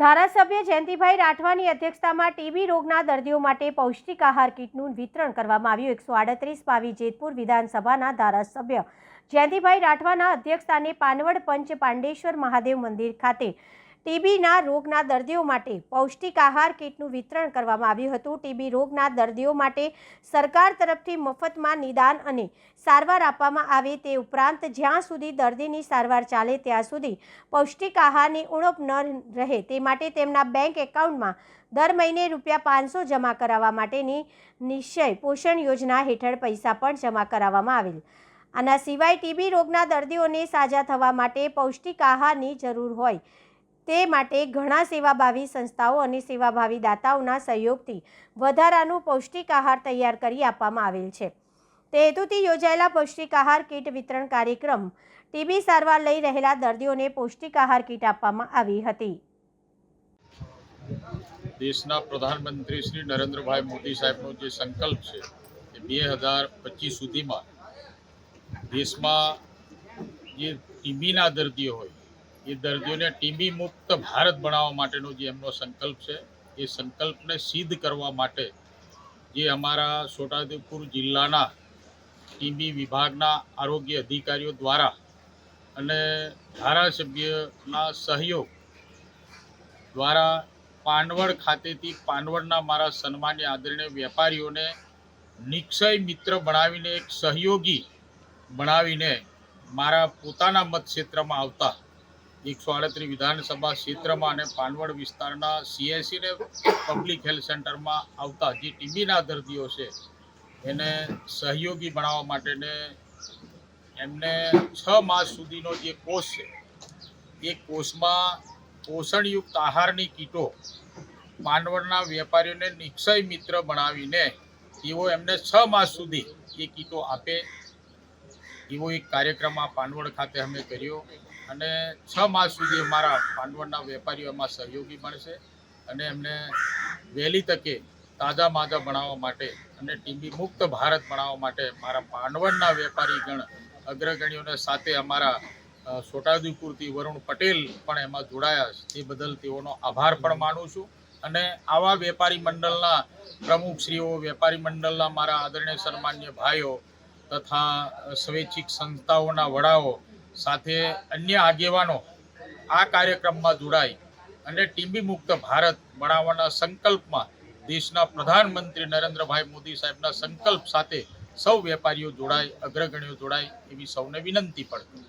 ધારાસભ્ય જયંતિભાઈ રાઠવાની અધ્યક્ષતામાં ટીબી રોગના દર્દીઓ માટે પૌષ્ટિક આહાર કીટનું વિતરણ કરવામાં આવ્યું। 138 પાવી જેતપુર વિધાનસભાના ધારાસભ્ય જયંતિભાઈ રાઠવાના અધ્યક્ષસ્થાને પાનવડ પંચ પાંડેશ્વર મહાદેવ મંદિર ખાતે ટીબીના રોગના દર્દીઓ માટે પૌષ્ટિક આહાર કીટનું વિતરણ કરવામાં આવ્યું હતું। ટીબી રોગના દર્દીઓ માટે સરકાર તરફથી મફતમાં નિદાન અને સારવાર આપવામાં આવે તે ઉપરાંત જ્યાં સુધી દર્દીની સારવાર ચાલે ત્યાં સુધી પૌષ્ટિક આહારની ઉણપ ન રહે તે માટે તેમના બેંક એકાઉન્ટમાં દર મહિને ₹500 જમા કરાવવા માટેની નિશ્ચય પોષણ યોજના હેઠળ પૈસા પણ જમા કરાવવામાં આવેલ। આના સિવાય ટીબી રોગના દર્દીઓને સાજા થવા માટે પૌષ્ટિક આહારની જરૂર હોય તે માટે ઘણા સેવાભાવી સંસ્થાઓ અને સેવાભાવી દાતાઓના સહયોગથી વધારાનું પૌષ્ટિક આહાર તૈયાર કરી આપવામાં આવેલ છે। તે હેતુથી યોજાયેલા પૌષ્ટિક આહાર કીટ વિતરણ કાર્યક્રમ ટીબી સારવાર લઈ રહેલા દર્દીઓને પૌષ્ટિક આહાર કીટ આપવામાં આવી હતી। દેશના પ્રધાનમંત્રી શ્રી નરેન્દ્રભાઈ મોદી સાહેબનો જે સંકલ્પ છે કે 2025 સુધીમાં દેશમાં જે ટીબીના દર્દીઓ હોય એ દર્દીઓને ટીબી મુક્ત ભારત બનાવવા માટેનો જે એમનો સંકલ્પ છે એ સંકલ્પને સિદ્ધ કરવા માટે જે અમારા છોટાઉદેપુર જિલ્લાના ટીબી વિભાગના આરોગ્ય અધિકારીઓ દ્વારા અને ધારાસભ્યના સહયોગ દ્વારા પાનવડ ખાતેથી પાનવડના મારા સન્માન્ય આદરણીય વેપારીઓને નિક્ષય મિત્ર બનાવીને એક સહયોગી બનાવીને મારા પોતાના મતક્ષેત્રમાં આવતા 138 વિધાનસભા ક્ષેત્રમાં અને પાનવડ વિસ્તારના CSC ને પબ્લિક હેલ્થ સેન્ટરમાં આવતા જે ટીબીના દર્દીઓ છે એને સહયોગી બનાવવા માટેને એમને 6 માસ સુધીનો જે કોર્સ છે એ કોર્સમાં પોષણયુક્ત આહારની કીટો પાનવડના વેપારીઓને નિક્ષય મિત્ર બનાવીને તેઓ એમને 6 માસ સુધી એ કીટો આપે એવો એક કાર્યક્રમ આ પાનવડ ખાતે અમે કર્યો અને 6 માસ સુધી અમારા પાનવડના વેપારીઓ એમાં સહયોગી બનશે અને એમને વહેલી તકે તાજા માજા બનાવવા માટે અને ટીબી મુક્ત ભારત બનાવવા માટે મારા પાનવડના વેપારીગણ અગ્રગણ્યોને સાથે અમારા છોટાઉદેપુરથી વરુણ પટેલ પણ એમાં જોડાયા છે। તે બદલ તેઓનો આભાર પણ માનું છું અને આવા વેપારી મંડળના પ્રમુખશ્રીઓ વેપારી મંડળના મારા આદરણીય સન્માન્ય ભાઈઓ તથા સ્વૈચ્છિક સંસ્થાઓના વડાઓ સાથે અન્ય આગેવાનો આ કાર્યક્રમમાં જોડાઈ અને ટીબી મુક્ત ભારત બનાવવાના સંકલ્પમાં દેશના પ્રધાનમંત્રી નરેન્દ્રભાઈ મોદી સાહેબના સંકલ્પ સાથે સૌ વેપારીઓ જોડાય અગ્રગણ્યો જોડાય એવી સૌને વિનંતી પણ